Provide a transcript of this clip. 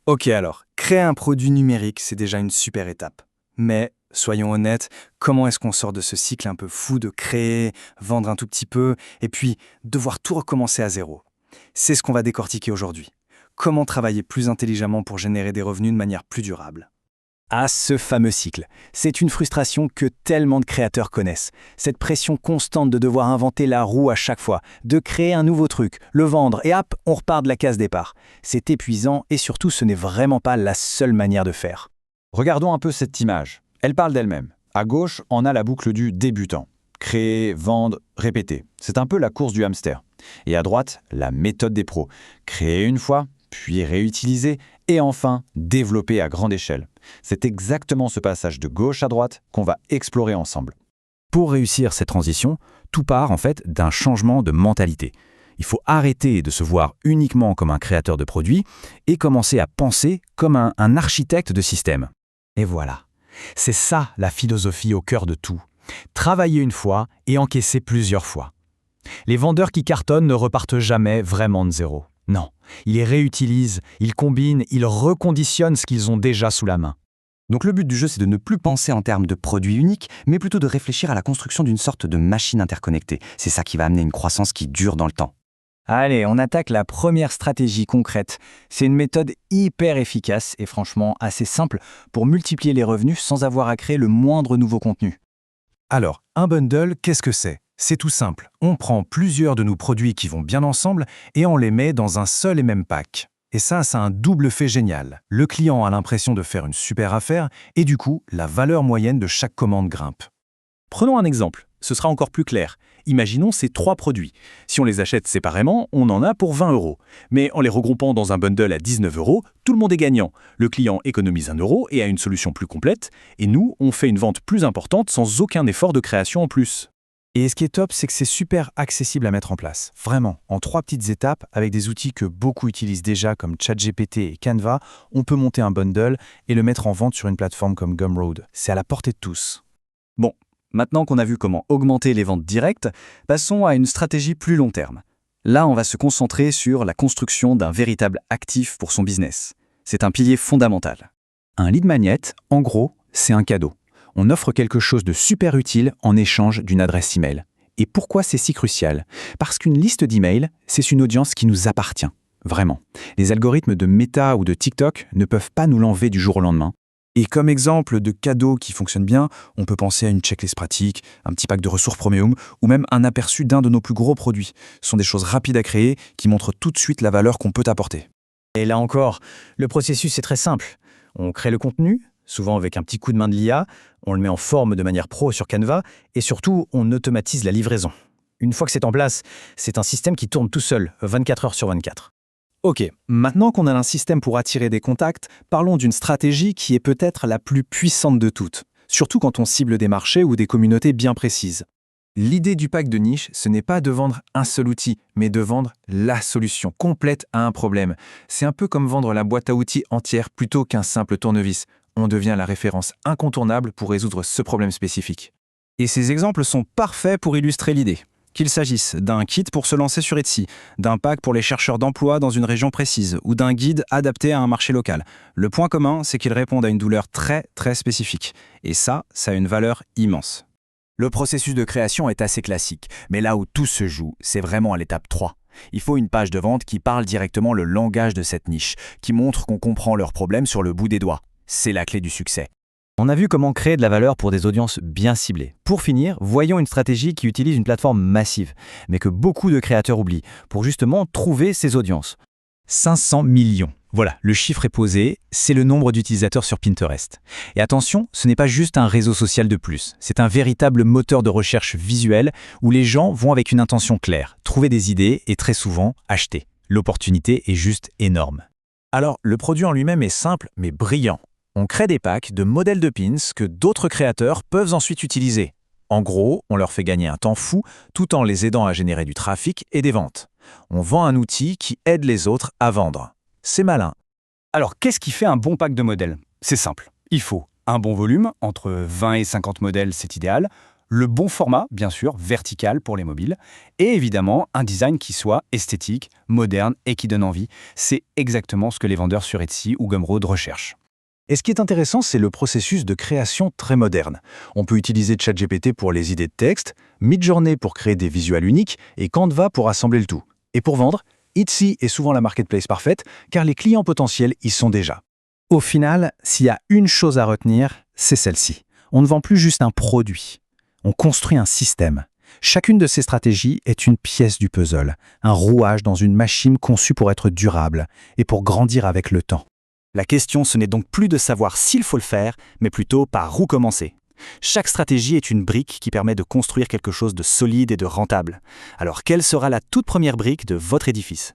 Ok alors, créer un produit numérique, c'est déjà une super étape. Mais, soyons honnêtes, comment est-ce qu'on sort de ce cycle un peu fou de créer, vendre un tout petit peu, et puis devoir tout recommencer à zéro? C'est ce qu'on va décortiquer aujourd'hui. Comment travailler plus intelligemment pour générer des revenus de manière plus durable? Ah, ce fameux cycle. C'est une frustration que tellement de créateurs connaissent. Cette pression constante de devoir inventer la roue à chaque fois, de créer un nouveau truc, le vendre et hop, on repart de la case départ. C'est épuisant et surtout ce n'est vraiment pas la seule manière de faire. Regardons un peu cette image. Elle parle d'elle-même. À gauche, on a la boucle du débutant. Créer, vendre, répéter. C'est un peu la course du hamster. Et à droite, la méthode des pros. Créer une fois, puis réutiliser, et enfin développer à grande échelle. C'est exactement ce passage de gauche à droite qu'on va explorer ensemble. Pour réussir cette transition, tout part en fait d'un changement de mentalité. Il faut arrêter de se voir uniquement comme un créateur de produits et commencer à penser comme un architecte de système. Et voilà, c'est ça la philosophie au cœur de tout. Travailler une fois et encaisser plusieurs fois. Les vendeurs qui cartonnent ne repartent jamais vraiment de zéro. Non, ils réutilisent, ils combinent, ils reconditionnent ce qu'ils ont déjà sous la main. Donc le but du jeu, c'est de ne plus penser en termes de produits uniques, mais plutôt de réfléchir à la construction d'une sorte de machine interconnectée. C'est ça qui va amener une croissance qui dure dans le temps. Allez, on attaque la première stratégie concrète. C'est une méthode hyper efficace et franchement assez simple pour multiplier les revenus sans avoir à créer le moindre nouveau contenu. Alors, un bundle, qu'est-ce que c'est? C'est tout simple. On prend plusieurs de nos produits qui vont bien ensemble et on les met dans un seul et même pack. Et ça a un double fait génial. Le client a l'impression de faire une super affaire et du coup, la valeur moyenne de chaque commande grimpe. Prenons un exemple, ce sera encore plus clair. Imaginons ces 3 produits. Si on les achète séparément, on en a pour 20 €. Mais en les regroupant dans un bundle à 19 €, tout le monde est gagnant. Le client économise 1 € et a une solution plus complète. Et nous, on fait une vente plus importante sans aucun effort de création en plus. Et ce qui est top, c'est que c'est super accessible à mettre en place. Vraiment, en 3 petites étapes, avec des outils que beaucoup utilisent déjà comme ChatGPT et Canva, on peut monter un bundle et le mettre en vente sur une plateforme comme Gumroad. C'est à la portée de tous. Bon, maintenant qu'on a vu comment augmenter les ventes directes, passons à une stratégie plus long terme. Là, on va se concentrer sur la construction d'un véritable actif pour son business. C'est un pilier fondamental. Un lead magnet, en gros, c'est un cadeau. On offre quelque chose de super utile en échange d'une adresse email. Et pourquoi c'est si crucial? Parce qu'une liste d'emails, c'est une audience qui nous appartient. Vraiment. Les algorithmes de Meta ou de TikTok ne peuvent pas nous l'enlever du jour au lendemain. Et comme exemple de cadeau qui fonctionne bien, on peut penser à une checklist pratique, un petit pack de ressources Premium ou même un aperçu d'un de nos plus gros produits. Ce sont des choses rapides à créer qui montrent tout de suite la valeur qu'on peut apporter. Et là encore, le processus est très simple. On crée le contenu, souvent avec un petit coup de main de l'IA, on le met en forme de manière pro sur Canva, et surtout, on automatise la livraison. Une fois que c'est en place, c'est un système qui tourne tout seul, 24 heures sur 24. Ok, maintenant qu'on a un système pour attirer des contacts, parlons d'une stratégie qui est peut-être la plus puissante de toutes, surtout quand on cible des marchés ou des communautés bien précises. L'idée du pack de niche, ce n'est pas de vendre un seul outil, mais de vendre la solution complète à un problème. C'est un peu comme vendre la boîte à outils entière plutôt qu'un simple tournevis. On devient la référence incontournable pour résoudre ce problème spécifique. Et ces exemples sont parfaits pour illustrer l'idée. Qu'il s'agisse d'un kit pour se lancer sur Etsy, d'un pack pour les chercheurs d'emploi dans une région précise ou d'un guide adapté à un marché local. Le point commun, c'est qu'ils répondent à une douleur très spécifique. Et ça a une valeur immense. Le processus de création est assez classique, mais là où tout se joue, c'est vraiment à l'étape 3. Il faut une page de vente qui parle directement le langage de cette niche, qui montre qu'on comprend leurs problèmes sur le bout des doigts. C'est la clé du succès. On a vu comment créer de la valeur pour des audiences bien ciblées. Pour finir, voyons une stratégie qui utilise une plateforme massive, mais que beaucoup de créateurs oublient, pour justement trouver ces audiences. 500 millions. Voilà, le chiffre est posé, c'est le nombre d'utilisateurs sur Pinterest. Et attention, ce n'est pas juste un réseau social de plus, c'est un véritable moteur de recherche visuel où les gens vont avec une intention claire, trouver des idées et très souvent acheter. L'opportunité est juste énorme. Alors, le produit en lui-même est simple mais brillant. On crée des packs de modèles de pins que d'autres créateurs peuvent ensuite utiliser. En gros, on leur fait gagner un temps fou tout en les aidant à générer du trafic et des ventes. On vend un outil qui aide les autres à vendre. C'est malin. Alors, qu'est-ce qui fait un bon pack de modèles? C'est simple. Il faut un bon volume, entre 20 et 50 modèles, c'est idéal. Le bon format, bien sûr, vertical pour les mobiles, et évidemment un design qui soit esthétique, moderne et qui donne envie. C'est exactement ce que les vendeurs sur Etsy ou Gumroad recherchent. Et ce qui est intéressant, c'est le processus de création très moderne. On peut utiliser ChatGPT pour les idées de texte, Midjourney pour créer des visuels uniques et Canva pour assembler le tout. Et pour vendre, Etsy est souvent la marketplace parfaite car les clients potentiels y sont déjà. Au final, s'il y a une chose à retenir, c'est celle-ci. On ne vend plus juste un produit. On construit un système. Chacune de ces stratégies est une pièce du puzzle, un rouage dans une machine conçue pour être durable et pour grandir avec le temps. La question, ce n'est donc plus de savoir s'il faut le faire, mais plutôt par où commencer. Chaque stratégie est une brique qui permet de construire quelque chose de solide et de rentable. Alors, quelle sera la toute première brique de votre édifice ?